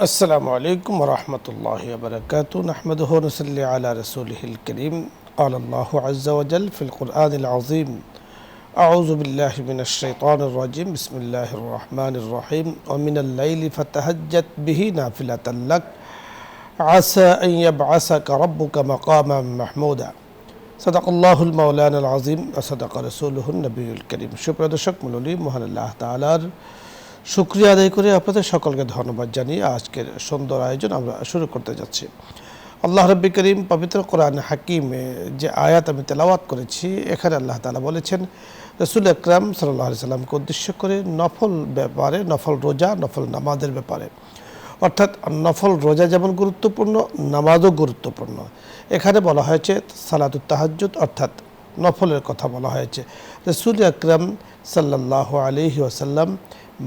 السلام عليكم ورحمة الله وبركاته نحمده ونصلي على رسوله الكريم قال الله عز وجل في القرآن العظيم أعوذ بالله من الشيطان الرجيم بسم الله الرحمن الرحيم ومن الليل فتهجت به نافلة لك عسى أن يبعثك ربك مقاما محمودا صدق الله المولانا العظيم وصدق رسوله النبي الكريم সুপ্রিয় দর্শক মণ্ডলী মহান আল্লাহ তাআলার শুকরিয়া আদায় করে আপনাদের সকলকে ধন্যবাদ জানিয়ে আজকের সুন্দর আয়োজন আমরা শুরু করতে যাচ্ছি। আল্লাহ রাব্বুল করিম পবিত্র কোরআন হাকিমে যে আয়াত আমি তেলাওয়াত করেছি এখানে আল্লাহ তাআলা বলেছেন রাসূল আকরাম সাল্লাল্লাহু আলাইহি সাল্লামকে উদ্দেশ্য করে নফল ব্যাপারে, নফল রোজা, নফল নামাজের ব্যাপারে, অর্থাৎ নফল রোজা যেমন গুরুত্বপূর্ণ, নামাজও গুরুত্বপূর্ণ। এখানে বলা হয়েছে সালাতুত তাহাজ্জুদ অর্থাৎ নফলের কথা বলা হয়েছে। রাসূল আকরাম সাল্লাল্লাহু আলাইহি ওয়াসাল্লাম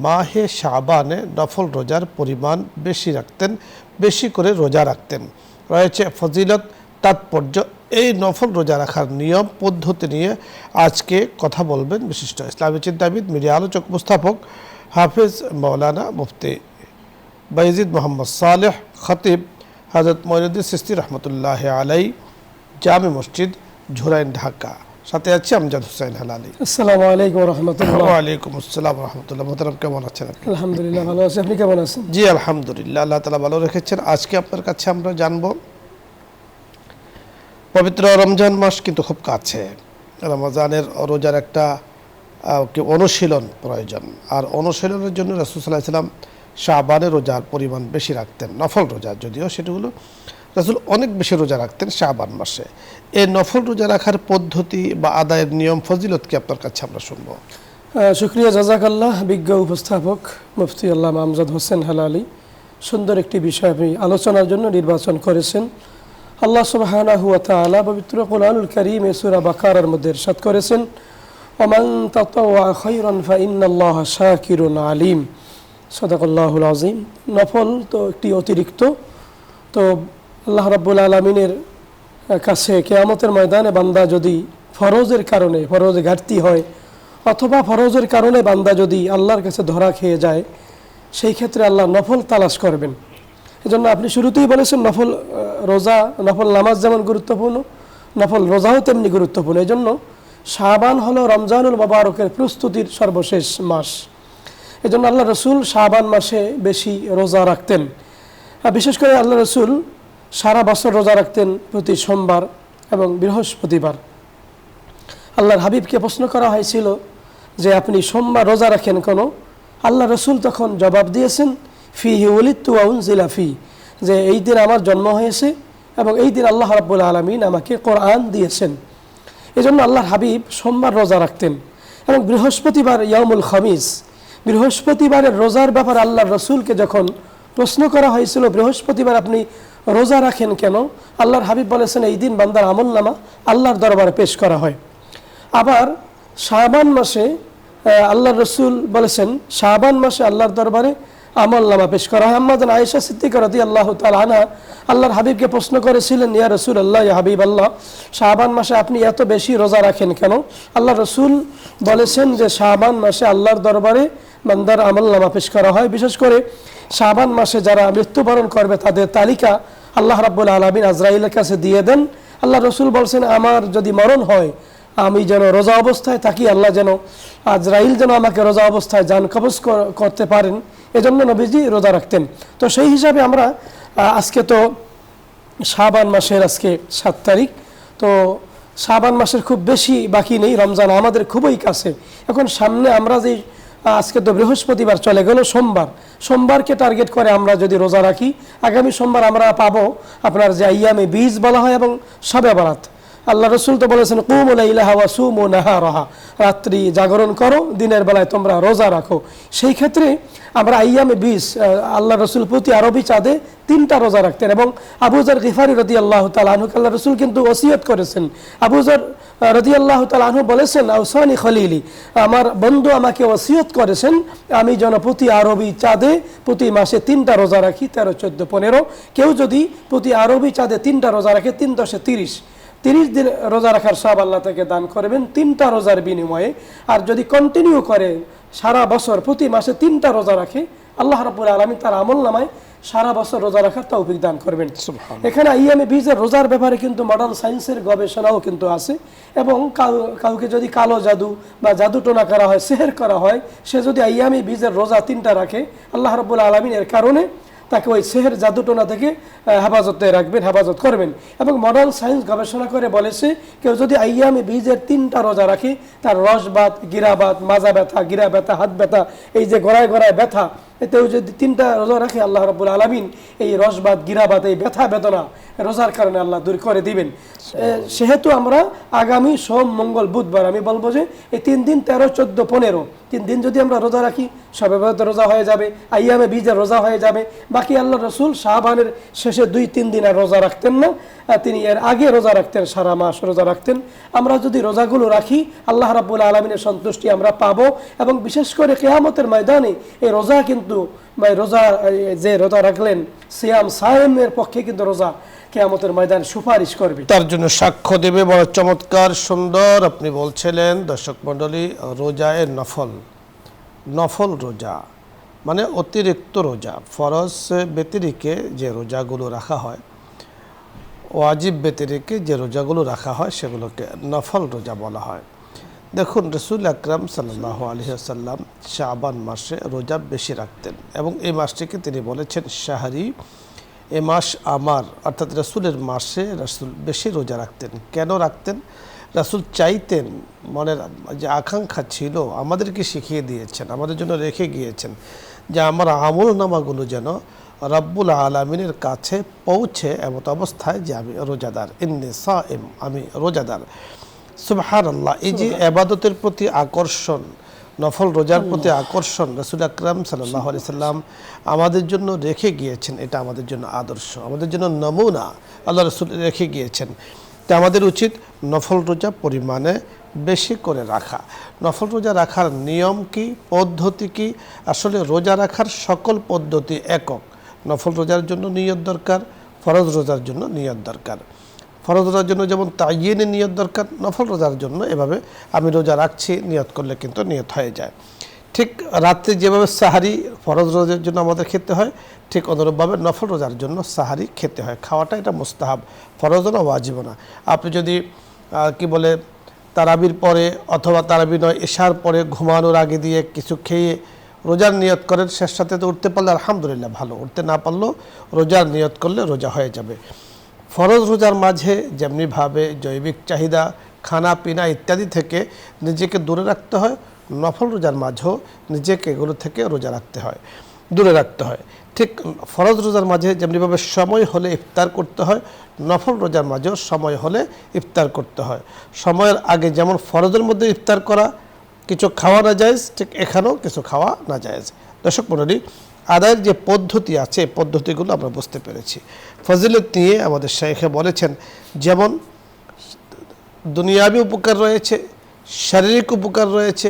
মাহে শাবানে নফল রোজার পরিমাণ বেশি রাখতেন, বেশি করে রোজা রাখতেন। রয়েছে ফজিলত, তাৎপর্য। এই নফল রোজা রাখার নিয়ম পদ্ধতি নিয়ে আজকে কথা বলবেন বিশিষ্ট ইসলামী চিন্তাবিদ, মিডিয়া আলোচক, উপস্থাপক হাফেজ মাওলানা মুফতি বাইজিদ মোহাম্মদ সালেহ, খতিব হযরত মঈনুদ্দিন চিশতি রহমতুল্লাহ আলাই, জামে মসজিদ, ঝুরাইন, ঢাকা। সাথে আছি আমজাদ হোসেন হেলালি। আসসালামু আলাইকুম ওয়া রাহমাতুল্লাহ। ওয়া আলাইকুম আসসালাম ওয়া রাহমাতুল্লাহ। মোহতারাম, কেমন আছেন আপনি? আলহামদুলিল্লাহ ভালো আছি, আপনি কেমন আছেন? জি আলহামদুলিল্লাহ, আল্লাহ তাআলা ভালো রেখেছেন। আজকে আপনার কাছে আমরা জানব, পবিত্র রমজান মাস কিন্তু খুব কাছে। রমজানের রোজার একটা অনুশীলন প্রয়োজন, আর অনুশীলনের জন্য রাসূল সাল্লাল্লাহু আলাইহি ওয়াসাল্লাম শাবানে রোজার পরিমাণ বেশি রাখতেন। নফল রোজা যদিও সেগুলো রাসূল অনেক বেশি রোজা রাখতেন শাবান মাসে। এই নফল রোজা রাখার পদ্ধতি বা আদায়ের নিয়ম ফজিলত কি আপনার কাছে আমরা শুনবো? শুকরিয়া, জাযাকাল্লাহ। বিজ্ঞ উপস্থাপক মুফতি আল্লামা আমজাদ হোসেন হেলালি সুন্দর একটি বিষয় আপনি আলোচনার জন্য নির্বাচন করেছেন। আল্লাহ সুবহানাহু ওয়া তাআলা পবিত্র কোরআনুল কারীমে সূরা বাকারার মধ্যে ইরশাদ করেছেন, ওমান তাতাওয়া খায়রান ফাইন্নাল্লাহা শাকিরুন আলিম। সাদাকাল্লাহুল আযীম। নফল তো একটি অতিরিক্ত, তো আল্লাহ রাব্বুল আলামিনের কাছে কিয়ামতের ময়দানে বান্দা যদি ফরজের কারণে ফরজে ঘাটতি হয় অথবা ফরজের কারণে বান্দা যদি আল্লাহর কাছে ধরা খেয়ে যায়, সেই ক্ষেত্রে আল্লাহ নফল তালাশ করবেন। এজন্য আপনি শুরুতেই বলেছেন নফল রোজা, নফল নামাজ যেমন গুরুত্বপূর্ণ, নফল রোজাও তেমনি গুরুত্বপূর্ণ। এজন্য শাবান হলো রমজানুল মুবারকের প্রস্তুতির সর্বশেষ মাস। এজন্য আল্লাহ রসুল শাবান মাসে বেশি রোজা রাখতেন। বিশেষ করে আল্লাহ রসুল সারা বছর রোজা রাখতেন প্রতি সোমবার এবং বৃহস্পতিবার। আল্লাহর হাবিবকে প্রশ্ন করা হয়েছিল যে আপনি সোমবার রোজা রাখেন কেন? আল্লাহ রসুল তখন জবাব দিয়েছেন, ফিহি উলিদতু ওয়া উনজিলা ফি, যে এই দিন আমার জন্ম হয়েছে এবং এই দিন আল্লাহ রাব্বুল আলামিন আমাকে কোরআন দিয়েছেন। এজন্য আল্লাহর হাবিব সোমবার রোজা রাখতেন। এবং বৃহস্পতিবার ইয়াউমুল খামিস, বৃহস্পতিবারের রোজার ব্যাপারে আল্লাহর রসুলকে যখন প্রশ্ন করা হয়েছিল বৃহস্পতিবার আপনি রোজা রাখেন কেন, আল্লাহর হাবিব বলেছেন এই দিন বান্দার আমলনামা আল্লাহর দরবারে পেশ করা হয়। আবার শাবান মাসে আল্লাহর রসুল বলেছেন শাবান মাসে আল্লাহর দরবারে আমলনামা পেশ করা হয়। আম্মা জান আয়েশা সিদ্দিকা রাদিয়াল্লাহু তাআলা আনহা আল্লাহর হাবিবকে প্রশ্ন করেছিলেন, ইয়া রাসূলুল্লাহ, ইয়া হাবিবাল্লাহ, শাবান মাসে আপনি এত বেশি রোজা রাখেন কেন? আল্লাহ রসুল বলেছেন যে শাবান মাসে আল্লাহর দরবারে বান্দার আমলনামা পেশ করা হয়। বিশেষ করে শাবান মাসে যারা মৃত্যুবরণ করবে তাদের তালিকা আল্লাহ রাব্বুল আলামিন আজরাইলের কাছে দিয়ে দেন। আল্লাহ রসুল বলছেন আমার যদি মরণ হয় আমি যেন রোজা অবস্থায় থাকি, আল্লাহ যেন আজরাইল যেন আমাকে রোজা অবস্থায় জান কবজ করতে পারেন, এজন্য নবীজি রোজা রাখতেন। তো সেই হিসাবে আমরা আজকে তো শাবান মাসের আজকে 7 তারিখ, তো শাবান মাসের খুব বেশি বাকি নেই, রমজান আমাদের খুবই কাছে। এখন সামনে আমরা যে আজকে তো বৃহস্পতিবার চলে গেল, সোমবারকে টার্গেট করে আমরা যদি রোজা রাখি, আগামী সোমবার আমরা পাবো আপনার যে আইয়ামে বীজ বলা হয় এবং শবে বরাত। আল্লাহ রসুল তো বলেছেন কুমু লাইলাহা ওয়া সুমু নাহারাহা, রাত্রি জাগরণ করো, দিনের বেলায় তোমরা রোজা রাখো। সেই ক্ষেত্রে আমরা আইয়ামে বীজ আল্লাহ রসুল প্রতি আরবি চাঁদে 3টা রোজা রাখতেন। এবং আবু যর গিফারি রাদিয়াল্লাহু তাআলা আনহু আল্লাহ রসুল কিন্তু ওসিয়ত করেছেন। আবু যর রাদিয়াল্লাহু তাআলা আনহু বলেছেন, আওসানি খলিলি, আমার বন্ধু আমাকে ওসিয়ত করেছেন আমি যেন প্রতি আরবি চাঁদে প্রতি মাসে 3টা রোজা রাখি, 13, 14, 15। কেউ যদি প্রতি আরবি চাঁদে 3টা রোজা রাখে, 3 × 10 = 30 দিন রোজা রাখার সব আল্লাহ তাকে দান করবেন 3টা রোজার বিনিময়ে। আর যদি কন্টিনিউ করে সারা বছর প্রতি মাসে 3টা রোজা রাখে, আল্লাহ রাব্বুল আলামিন তার আমলনামায় সারা বছর রোজা রাখার তৌফিক দান করবেন। সুবহানাল্লাহ। এখানে আইয়ামে বীজের রোজার ব্যাপারে কিন্তু মডার্ন সায়েন্সের গবেষণাও কিন্তু আছে, এবং কাউকে যদি কালো জাদু বা জাদু টোনা করা হয়, সেহের করা হয়, সে যদি আইয়ামে বীজের রোজা 3টা রাখে, আল্লাহ রাব্বুল আলামিন এর কারণে তাকে ওই সেহের জাদুটোনা থেকে হেফাজতে রাখবেন, হেফাজত করবেন। এবং মডার্ন সায়েন্স গবেষণা করে বলেছে, কেউ যদি আইয়ামে বীজের 3টা রোজা রাখে, তার রসবাত, গিরাবাত, মাজা ব্যথা, গিরা ব্যথা, হাত ব্যথা, এই যে গড়ায় গড়ায় ব্যথা, এতেও যদি 3টা রোজা রাখে, আল্লাহ রাব্বুল আলামিন এই রসবাত, গিরাবাত, এই ব্যথা বেদনা রোজার কারণে আল্লাহ দূর করে দিবেন। সেহেতু আমরা আগামী সোম, মঙ্গল, বুধবার, আমি বলবো যে এই 3 দিন 13, 14, 15 3 দিন যদি আমরা রোজা রাখি, শবে বরাত রোজা হয়ে যাবে, আইয়ামে বীজের রোজা হয়ে যাবে। বাকি আল্লাহ রসুল শাবানের শেষে 2-3 দিন আর রোজা রাখতেন না, তিনি এর আগে রোজা রাখতেন, সারা মাস রোজা রাখতেন। আমরা যদি রোজাগুলো রাখি, আল্লাহ রাব্বুল আলামিনের সন্তুষ্টি আমরা পাবো। এবং বিশেষ করে কিয়ামতের ময়দানে এই রোজা কিন্তু, রোজা যে রোজা রাখলেন, সিয়াম সায়েমের পক্ষে কিন্তু রোজা কিয়ামতের ময়দানে সুপারিশ করবে, তার জন্য সাক্ষ্য দেবে। বড় চমৎকার, সুন্দর আপনি বলছিলেন। দর্শক মণ্ডলী, রোজায় নফল, নফল রোজা মানে অতিরিক্ত রোজা, ফরজ ব্যতিরেকে যে রোজাগুলো রাখা হয়, ওয়াজিব ব্যতিরেকে যে রোজাগুলো রাখা হয়, সেগুলোকে নফল রোজা বলা হয়। দেখুন, রসুল আকরাম সাল্লাল্লাহু আলাইহি ওয়াসাল্লাম শাবান মাসে রোজা বেশি রাখতেন, এবং এই মাসটিকে তিনি বলেছেন শাহরি, এ মাস আমার, অর্থাৎ রসুলের মাসে রসুল বেশি রোজা রাখতেন। কেন রাখতেন? রাসূল চাইতেন, মনের যে আকাঙ্ক্ষা ছিল, আমাদেরকে শিখিয়ে দিয়েছেন, আমাদের জন্য রেখে গিয়েছেন, যে আমার আমল নামাগুলো যেন রব্বুল আলামিনের কাছে পৌঁছে এমত অবস্থায় যে আমি রোজাদার, ইন্নী সাইম, আমি রোজাদার। সুবহানাল্লাহ। এই যে ইবাদতের প্রতি আকর্ষণ, নফল রোজার প্রতি আকর্ষণ রাসূল আকরাম সাল্লাল্লাহু আলাইহি সাল্লাম আমাদের জন্য রেখে গিয়েছেন, এটা আমাদের জন্য আদর্শ, আমাদের জন্য নমুনা আল্লাহ রাসূল রেখে গিয়েছেন। তা আমাদের উচিত নফল রোজা পরিমাণে বেশি করে রাখা। নফল রোজা রাখার নিয়ম কি, পদ্ধতি কি? আসলে রোজা রাখার সকল পদ্ধতি একক। নফল রোজার জন্য নিয়ত দরকার, ফরজ রোজার জন্য নিয়ত দরকার। ফরজ রোজার জন্য যেমন তাইয়িনের নিয়ত দরকার, নফল রোজার জন্য এভাবে আমি রোজা রাখছি নিয়ত করলে কিন্তু নিয়ত হয়ে যায়। ঠিক রাত্রে যেভাবে সাহারি ফরজ রোজার জন্য আমাদের খেতে হয়, ঠিক অনুরূপভাবে নফল রোজার জন্য সাহারি খেতে হয়। খাওয়াটা এটা মুস্তাহাব, ফরজ না, ওয়াজিব না। আপনি যদি কি বলে তারাবির পরে অথবা তারাবি নয় এশার পরে ঘুমানোর আগে দিয়ে কিছু খেয়ে রোজার নিয়ত করেন, শেষ সাথে তো উঠতে পারলে আলহামদুলিল্লাহ ভালো, উঠতে না পারলেও রোজার নিয়ত করলে রোজা হয়ে যাবে। ফরজ রোজার মাঝে যেমনিভাবে জৈবিক চাহিদা, খানা পিনা ইত্যাদি থেকে নিজেকে দূরে রাখতে হয়, নফল রোজার মাঝেও নিজেকে এগুলো থেকে রোজা রাখতে হয়, দূরে রাখতে হয়। ঠিক ফরজ রোজার মাঝে যেমনিভাবে সময় হলে ইফতার করতে হয়, নফল রোজার মাঝেও সময় হলে ইফতার করতে হয়। সময়ের আগে যেমন ফরজের মধ্যে ইফতার করা, কিছু খাওয়া না জায়েজ, ঠিক এখানেও কিছু খাওয়া না জায়েজ। দর্শক মণ্ডলী, আদায়ের যে পদ্ধতি আছে, পদ্ধতিগুলো আমরা বুঝতে পেরেছি। ফজিলত নিয়ে আমাদের শাইখে বলেছেন, যেমন দুনিয়াবি উপকার রয়েছে, শারীরিক উপকার রয়েছে,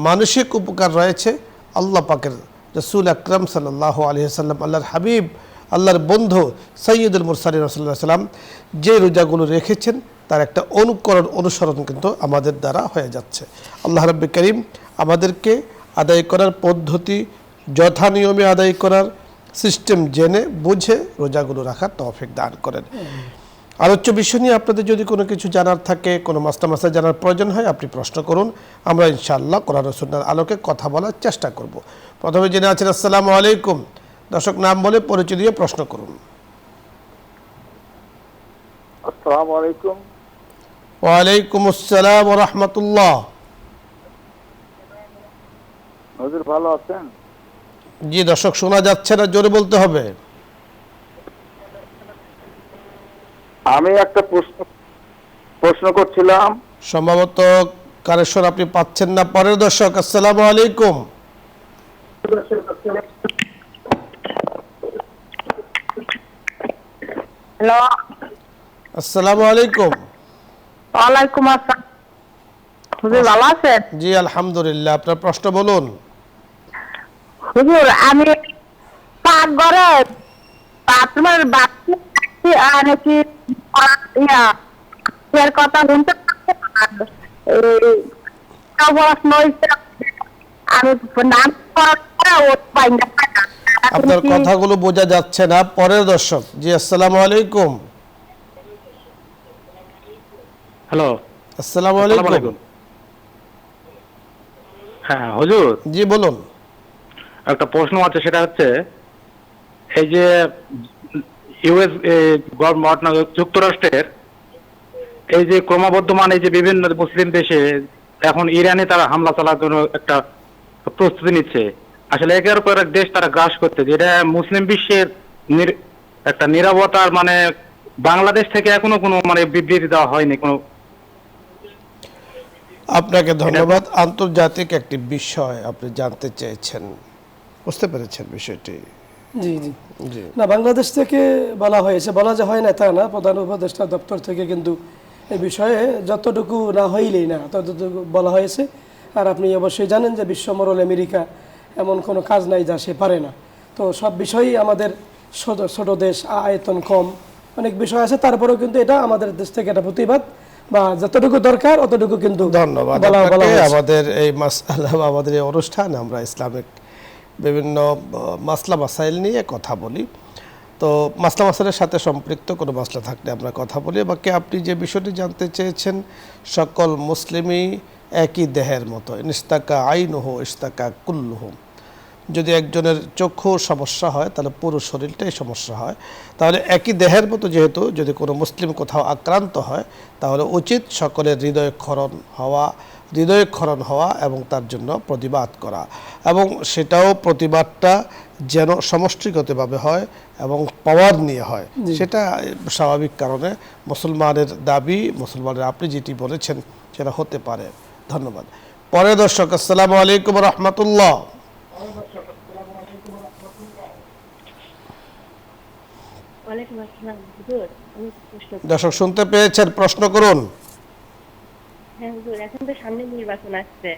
মানসিক উপকার রয়েছে। আল্লাহ পাকের রসুল আকরাম সাল্লাল্লাহু আলাইহি ওয়াসাল্লাম, আল্লাহর হাবিব, আল্লাহর বন্ধু সৈয়দুল মুরসালিন রাসূলুল্লাহ সাল্লাম যে রোজাগুলো রেখেছেন, তার একটা অনুসরণ কিন্তু আমাদের দ্বারা হয়ে যাচ্ছে। আল্লাহ রাব্বুল কারীম আমাদেরকে আদায় করার পদ্ধতি, যথা নিয়মে আদায় করার সিস্টেম জেনে বুঝে রোজাগুলো রাখার তৌফিক দান করেন। আলোচ্য বিষয় নিয়ে আপনাদের যদি কোনো কিছু জানার থাকে, কোনো মাসলা জানার প্রয়োজন হয়, আপনি প্রশ্ন করুন, আমরা ইনশাআল্লাহ কোরআন ও সুন্নাহর আলোকে কথা বলার চেষ্টা করব। প্রথমে জেনে আছেন, আসসালামু আলাইকুম। দর্শক নাম বলে পরিচয় দিয়ে প্রশ্ন করুন। আসসালামু আলাইকুম। ওয়ালাইকুম আসসালাম ওয়া রাহমাতুল্লাহ। হুজুর ভালো আছেন? জি দর্শক, শোনা যাচ্ছে না, জোরে বলতে হবে। আমি একটা প্রশ্ন করছিলাম। সম্ভবত কারেকশন আপনি পাচ্ছেন না। পরের দর্শক, আসসালামু আলাইকুম। হ্যালো, আসসালামু আলাইকুম। ওয়ালাইকুম আসসালাম। হুজুর ভালো আছেন? জি আলহামদুলিল্লাহ, আপনার প্রশ্ন বলুন। হুজুর, আমি পাকঘরে বাথরুমের নাকি এর কথা শুনতে আমি নাম করার পরে ও পাই না, আপনার কথাগুলো বোঝা যাচ্ছে না। পরের দর্শক, জি আসসালামু আলাইকুম। হ্যালো, আসসালামু আসসালামু আলাইকুম। আলাইকুম। হ্যাঁ হুজুর, জি বলুন। একটা প্রশ্ন আছে, সেটা হচ্ছে এই যে ইউএস যুক্তরাষ্ট্রের এই যে ক্রমবর্ধমান এই যে বিভিন্ন মুসলিম দেশে এখন ইরানে তারা হামলা চালানোর জন্য একটা প্রস্তুতি নিচ্ছে, আসলে একের পর এক দেশ তারা গ্রাস করতে, যেটা মুসলিম বিশ্বের একটা নিরাপত্তার মানে বাংলাদেশ থেকে এখনো কোনো মানে বিবৃতি দেওয়া হয়নি কোনো। আপনাকে ধন্যবাদ। আন্তর্জাতিক একটি বিষয় আপনি জানতে চেয়েছেন, বুঝতে পেরেছেন বিষয়টি? জি জি জি না, বাংলাদেশ থেকে বলা হয়েছে, বলা যে হয় না তা না, প্রধান উপদেষ্টা দপ্তর থেকে কিন্তু এই বিষয়ে যতটুকু না হইলেই না ততটুকু বলা হয়েছে। আর আপনি অবশ্যই জানেন যে বিশ্বমোড়ল আমেরিকা এমন কোনো কাজ নাই যা সে পারে না। তো সব বিষয়ই আমাদের ছোট দেশ, আয়তন কম, অনেক বিষয় আছে, তারপরেও কিন্তু এটা আমাদের দেশ থেকে একটা প্রতিবাদ বা যতটুকু দরকার অতটুকু কিন্তু ধন্যবাদ বলা আপনাকে। হয়েছে। আমাদের এই মাসআলা, আমাদের এই অনুষ্ঠানে আমরা ইসলামিক বিভিন্ন মাসলা মাসাইল নিয়ে কথা বলি। তো মাসলা মাসাইলের সাথে সম্পৃক্ত কোনো মাসলা থাকলে আমরা কথা বলি। বাকি আপনি যে বিষয়টি জানতে চেয়েছেন, সকল মুসলিমই একই দেহের মতো, ইস্তাকা আইনুহু ইস্তাকা কুল্লুহু। যদি একজনের চক্ষু সমস্যা হয় তাহলে পুরো শরীরটাই সমস্যা হয়। তাহলে একই দেহের মতো যেহেতু যদি কোনো মুসলিম কোথাও আক্রান্ত হয় তাহলে উচিত সকলের হৃদয় ক্ষরণ হওয়া এবং তার জন্য প্রতিবাদ করা, এবং সেটাও প্রতিবাদটা যেন সমষ্টিগতভাবে হয় এবং পাওয়ার নিয়ে হয়, সেটা স্বাভাবিক কারণে মুসলমানের দাবি, মুসলমানের আপনি যেটি বলেছেন সেটা হতে পারে। ধন্যবাদ। পরের দর্শক, আসসালামু আলাইকুম রহমতুল্লাহ। ওয়ালাইকুম আসসালাম হুজুর, আমি প্রশ্ন দর্শক শুনতে পেয়েছেন, প্রশ্ন করুন। হ্যাঁ হুজুর, এখন তো সামনে নির্বাচন আসছে।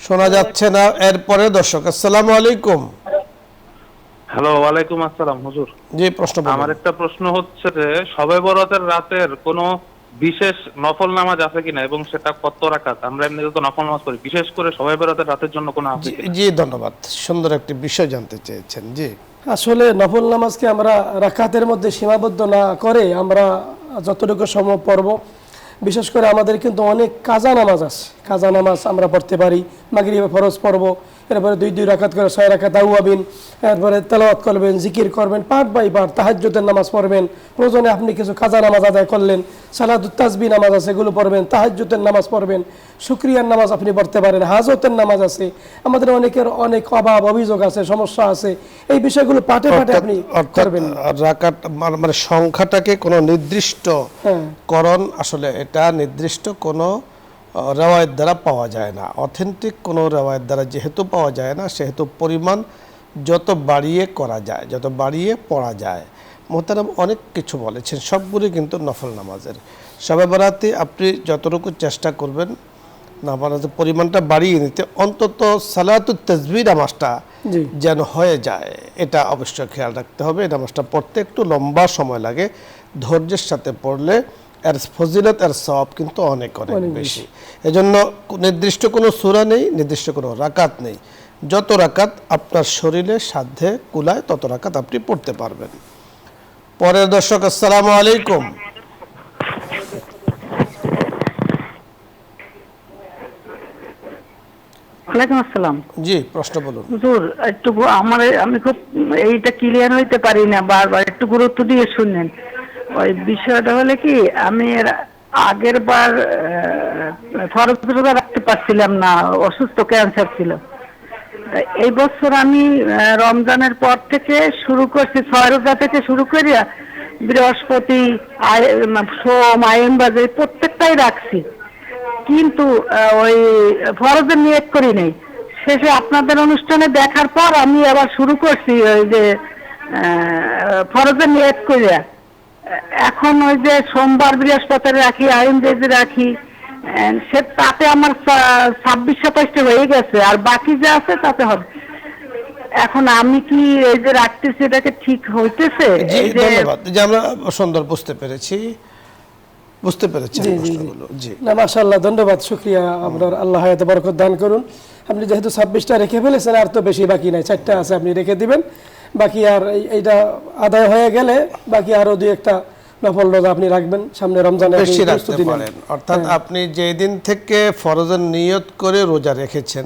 শোনা যাচ্ছে না। এরপরে দর্শক, আসসালামু আলাইকুম। হ্যালো, ওয়ালাইকুম আসসালাম হুজুর। জি প্রশ্ন বলুন। আমার একটা প্রশ্ন হচ্ছে যে শবে বরাতের রাতের কোনো বিশেষ নফল নামাজ আছে কিনা এবং সেটা কত রাকাত? আমরা এমনিতে তো নফল নামাজ পড়ি, বিশেষ করে শবে বরাতের রাতের জন্য কোনো আছে কিনা? জি ধন্যবাদ, সুন্দর একটি বিষয় জানতে চেয়েছেন। জি আসলে নফল নামাজকে আমরা রাকাতের মধ্যে সীমাবদ্ধ না করে আমরা যতটুকু সময় পড়ব, বিশেষ করে আমাদের কিন্তু অনেক কাজা নামাজ আছে, কাজা নামাজ আমরা পড়তে পারি। মাগরিবে ফরজ পড়ব, এরপরে 2 রাকাত করে 6 রাকাত আউয়াবিন, এরপরে তেলাওয়াত করবেন, জিকির করবেন, পাঠ বাই পাঠ তাহাজ্জুদের নামাজ পড়বেন। প্রয়োজনে আপনি কিছু কাজা নামাজ আদায় করলেন, সালাতুত তাসবিহ নামাজ আছে এগুলো পড়বেন, তাহাজ্জুদের নামাজ পড়বেন, শুকরিয়ার নামাজ আপনি পড়তে পারেন, হাজতের নামাজ আছে। আমাদের অনেকের অনেক অভাব অভিযোগ আছে, সমস্যা আছে, এই বিষয়গুলো পাঠে পাঠে আপনি করবেন। রাকাত মানে সংখ্যাটাকে কোনো নির্দিষ্ট করণ, আসলে এটা নির্দিষ্ট কোনো রেওয়ায়েত দ্বারা পাওয়া যায় না, অথেন্টিক কোনো রেওয়ায়েত দ্বারা যেহেতু পাওয়া যায় না, সেহেতু পরিমাণ যত বাড়িয়ে করা যায়, যত বাড়িয়ে পড়া যায়। মোহতারাম অনেক কিছু বলেছেন, সবগুলি কিন্তু নফল নামাজের। শবে বরাতে আপনি যতটুকু চেষ্টা করবেন নামাজের পরিমাণটা বাড়িয়ে নিতে, অন্তত সালাতুত তাসবিহ নামাজটা যেন হয়ে যায়, এটা অবশ্যই খেয়াল রাখতে হবে। এই নামাজটা পড়তে একটু লম্বা সময় লাগে, ধৈর্যের সাথে পড়লে এর ফজিলত, এর সওয়াব কিন্তু অনেক অনেক বেশি। এজন্য নির্দিষ্ট কোনো সূরা নেই, নির্দিষ্ট কোনো রাকাত নেই, যত রাকাত আপনার শরীরে সাধ্যে কুলায় তত রাকাত আপনি পড়তে পারবেন। পরের দর্শক, আসসালামু আলাইকুম। ওয়ালাইকুম আসসালাম। জি প্রশ্ন বলুন। হুজুর একটু আমি খুব এইটা ক্লিয়ার হইতে পারি না, বারবার একটু গুরুত্ব দিয়ে শুনলেন। ওই বিষয়টা হলে কি, আমি এর আগের বার ফরজ রোজা রাখতে পারছিলাম না, অসুস্থ, ক্যান্সার ছিল। এই বছর আমি রমজানের পর থেকে শুরু করছি, 6 রোজা থেকে শুরু করিয়া বৃহস্পতি, সোম, আইন বাজে প্রত্যেকটাই রাখছি, কিন্তু ওই ফরজের নিয়ত করি নাই। শেষে আপনাদের অনুষ্ঠানে দেখার পর আমি আবার শুরু করছি ওই যে ফরজের নিয়ত করিয়া। এখন ওই যে সোমবার বৃহস্পতি রাখি, আইন বেজে রাখি, সে তাতে আমার 26-27টা হয়ে গেছে, আর বাকি যা আছে তাতে হবে। এখন আমি কি এই যে রাখতেছি এটাকে ঠিক হইতেছে? জি ধন্যবাদ, যে আমরা সুন্দর বুঝতে পেরেছি, বুঝতে পেরেছি প্রশ্নগুলো। জি না মাশাআল্লাহ, ধন্যবাদ, শুকরিয়া আপনার, আল্লাহ হায়াতে বরকত দান করুন। আপনি যেহেতু 26টা রেখে ফেলেছেন, আর তো বেশি বাকি নাই, 4টা আছে, আপনি রেখে দিবেন। বাকি আর এইটা আদায় হয়ে গেলে বাকি আরো 2-1টা নফল রোজা আপনি রাখবেন, সামনে রমজানে বেশি রাখতে পারেন। অর্থাৎ আপনি যেই দিন থেকে ফরজের নিয়ত করে রোজা রেখেছেন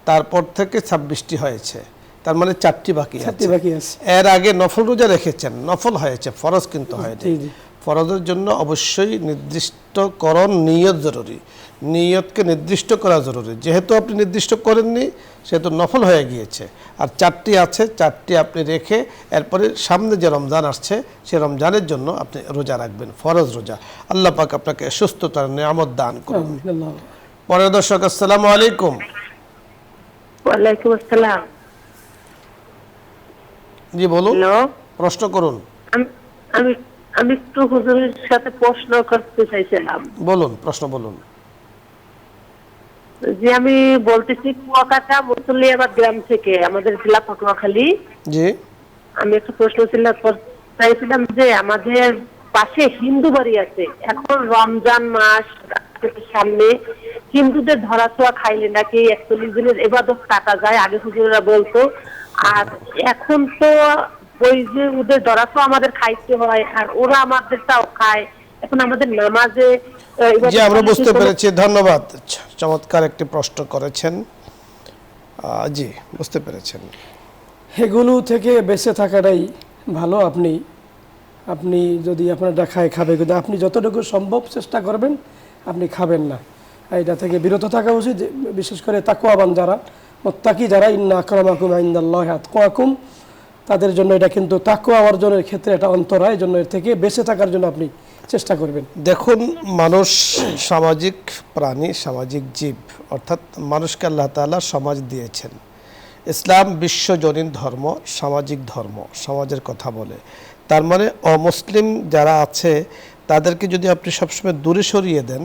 তারপর থেকে 26টি হয়েছে, তার মানে 4টি বাকি আছে। এর আগে নফল রোজা রেখেছেন, নফল হয়েছে, ফরজ কিন্তু হয়নি। ফরজের জন্য অবশ্যই নির্দিষ্টকরণ নিয়ত জরুরি, নিয়তকে নির্দিষ্ট করা জরুরি। যেহেতু আপনি নির্দিষ্ট করেননি সেহেতু নফল হয়ে গিয়েছে। আর 4টি আছে, 4টি আপনি রেখে এরপরে সামনে যে রমজান আসছে সেই রমজানের জন্য আপনি রোজা রাখবেন, ফরজ রোজা। আল্লাহ পাক আপনাকে সুস্থতার নিয়ামত দান করুন। পরের দর্শক, আসসালামু আলাইকুম। ওয়ালাইকুম আসসালাম। জি বলুন, হ্যালো, প্রশ্ন করুন। আমি আমি একটু হুজুরের সাথে প্রশ্ন করতে চাইছিলাম। বলুন, প্রশ্ন বলুন। যে আমি বলতেছি কুয়াকাটা মুসল্লিয়াবাদ গ্রাম থেকে, আমাদের জেলা পটুয়াখালী। জি, আমি একটা প্রশ্ন চাইছিলাম যে আমাদের পাশে হিন্দু বাড়ি আছে, এখন রমজান মাস সামনে, হিন্দুদের ধরাছোঁয়া খাইলে নাকি 41 দিনের ইবাদত কাটা যায়, আগে হুজুরেরা বলতো। আর এখন তো ওই যে ওদের ধরাছোঁয়া আমাদের খাইতে হয়, আর ওরা আমাদেরটাও খায়। এখন আমাদের নামাজে জি, আমরা বুঝতে পেরেছি, ধন্যবাদ। চমৎকার একটি প্রশ্ন করেছেন। জি, বুঝতে পেরেছেন। এগুলো থেকে বেঁচে থাকাটাই ভালো। আপনি যদি আপনারটা খাবে, কিন্তু আপনি যতটুকু সম্ভব চেষ্টা করবেন আপনি খাবেন না, এটা থেকে বিরত থাকা উচিত। বিশেষ করে তাকওয়াবান যারা, মুত্তাকি যারা, ইন্না আকরামাকুম ইনদাল্লাহি আতকাকুম, তাদের জন্য এটা কিন্তু তাকওয়া অর্জনের ক্ষেত্রে এটা অন্তরায়। জন্য এর থেকে বেঁচে থাকার জন্য আপনি চেষ্টা করবেন। দেখুন, মানুষ সামাজিক প্রাণী, সামাজিক জীব, অর্থাৎ মানুষকে আল্লাহ তাআলা সমাজ দিয়েছেন। ইসলাম বিশ্বজনীন ধর্ম, সামাজিক ধর্ম, সমাজের কথা বলে। তার মানে অমুসলিম যারা আছে তাদেরকে যদি আপনি সবসময় দূরে সরিয়ে দেন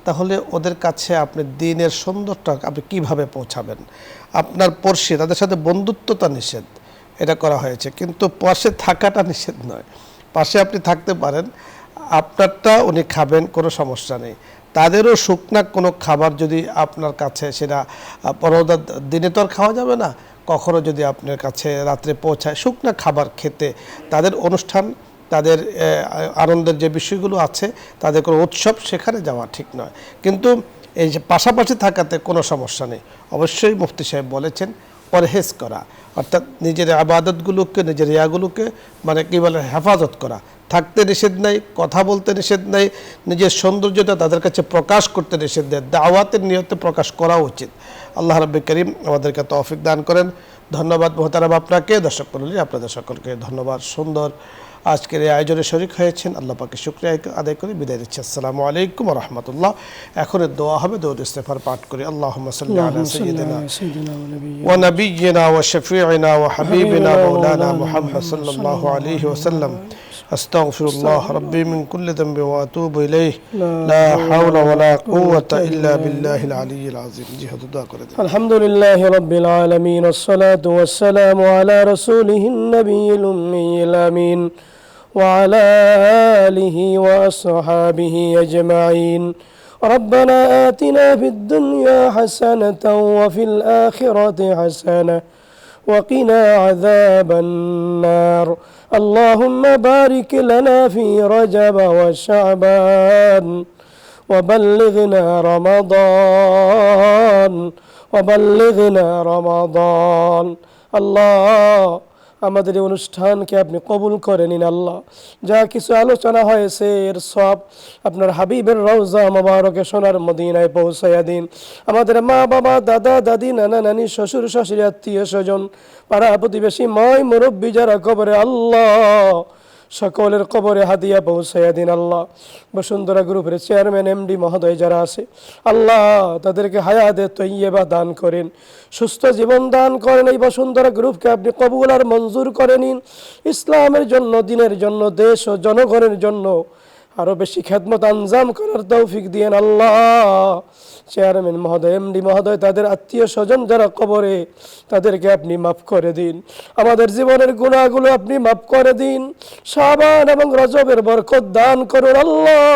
তাহলে ওদের কাছে আপনি দ্বীনের সৌন্দর্যটা আপনি কীভাবে পৌঁছাবেন? আপনার পড়শি, তাদের সাথে বন্ধুত্বতা নিষেধ, এটা করা হয়েছে, কিন্তু পাশে থাকাটা নিষেধ নয়। পাশে আপনি থাকতে পারেন, আপনারটা উনি খাবেন, কোনো সমস্যা নেই। তাদেরও শুকনা কোনো খাবার যদি আপনার কাছে, সেটা পরদার দিনে তো আর খাওয়া যাবে না, কখনো যদি আপনার কাছে রাত্রে পৌঁছায় শুকনা খাবার খেতে, তাদের অনুষ্ঠান, তাদের আনন্দের যে বিষয়গুলো আছে, তাদের কোনো উৎসব, সেখানে যাওয়া ঠিক নয়। কিন্তু এই যে পাশাপাশি থাকাতে কোনো সমস্যা নেই। অবশ্যই মুফতি সাহেব বলেছেন পরহেজ করা, অর্থাৎ নিজের আবাদতগুলোকে, নিজের ইয়াগুলোকে মানে কী বলে হেফাজত করা। থাকতে নিষেধ নাই, কথা বলতে নিষেধ নাই, নিজের সৌন্দর্যতা তাদের কাছে প্রকাশ করতে নিষেধ দেয়, দাওয়াতের নিয়তে প্রকাশ করা উচিত। আল্লাহ রাব্বুল কারীম আমাদেরকে তৌফিক দান করেন। ধন্যবাদ মোহতারাম আপনাকে, দর্শক মণ্ডলী আপনাদের সকলকে ধন্যবাদ। সুন্দর আজকের এই আয়োজনে শরীক হয়েছেন, আল্লাহ পাকে শুকরিয়া আদায় করে বিদায় দিচ্ছি। আসসালামু আলাইকুম ওয়া রাহমাতুল্লাহ। এখন দোয়া হবে, দরুদ ইস্তেগফার পাঠ করি। আল্লাহুম্মা সাল্লি আলা সাইয়্যিদিনা ওয়া নাবিয়্যিনা ওয়া শাফিঈনা ওয়া হাবিবিনা মাওলানা মুহাম্মদ সাল্লাল্লাহু আলাইহি ওয়াসাল্লাম। আস্তাগফিরুল্লাহ রাব্বি মিন কুল্লি যামবি ওয়া আতুবু ইলাইহি, লা হাওলা ওয়া লা কুওয়াতা ইল্লা বিল্লাহিল আলিয়্যিল আযীম। জি হুজুর, দোয়া করে দেন। আলহামদুলিল্লাহি রাব্বিল আলামিন, ওয়াসসালাতু ওয়াসসালামু আলা রাসূলিহিন নাবিয়্যিল উম্মিয়্যিল আমিন وعلى آله وأصحابه أجمعين. ربنا آتنا في الدنيا حسنة وفي الآخرة حسنة وقنا عذاب النار. اللهم بارك لنا في رجب وشعبان وبلغنا رمضان. الله আমাদের এই অনুষ্ঠানকে আপনি কবুল করে নিন। আল্লাহ, যা কিছু আলোচনা হয়েছে এর সব আপনার হাবিবের রওজা মোবারকে সোনার মদিনায় পৌঁছায়া দিন। আমাদের মা বাবা, দাদা দাদি, নানা নানি, শ্বশুর শাশুড়ি, আত্মীয় স্বজন, পাড়া প্রতিবেশী, ময় মুরব্বী যারা কবরে, আল্লাহ সকলের কবরে হাদিয়া পৌঁছাইয়া দিন। আল্লাহ, বসুন্ধরা গ্রুপের চেয়ারম্যান এমডি মহোদয় যারা আছে, আল্লাহ তাদেরকে হায়াতে তৈয়বা দান করেন, সুস্থ জীবন দান করেন। এই বসুন্ধরা গ্রুপকে আপনি কবুল আর মঞ্জুর করে নিন। ইসলামের জন্য, দিনের জন্য, দেশ ও জনগণের জন্য আরো বেশি খেদমত আঞ্জাম করার তৌফিক দিয়েন। আল্লাহ, চেয়ারম্যান মহোদয়, এমডি মহোদয়, তাদের আত্মীয় স্বজন যারা কবরে, তাদেরকে আপনি মাফ করে দিন। আমাদের জীবনের গুনাহগুলো আপনি মাফ করে দিন। শাবান এবং রজবের বরকত দান করুন আল্লাহ।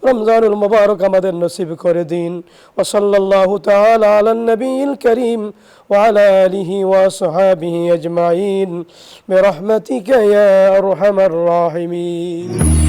রমজানুল মুবারক আমাদের নসিব করে দিন। ওয়া সাল্লাল্লাহু তাআলা আলান নবিয়িল কারীম ওয়া আলা আলিহি ওয়া আসহাবিহি আজমাইন বিরহমাতিকা ইয়া আরহামার রাহিমিন।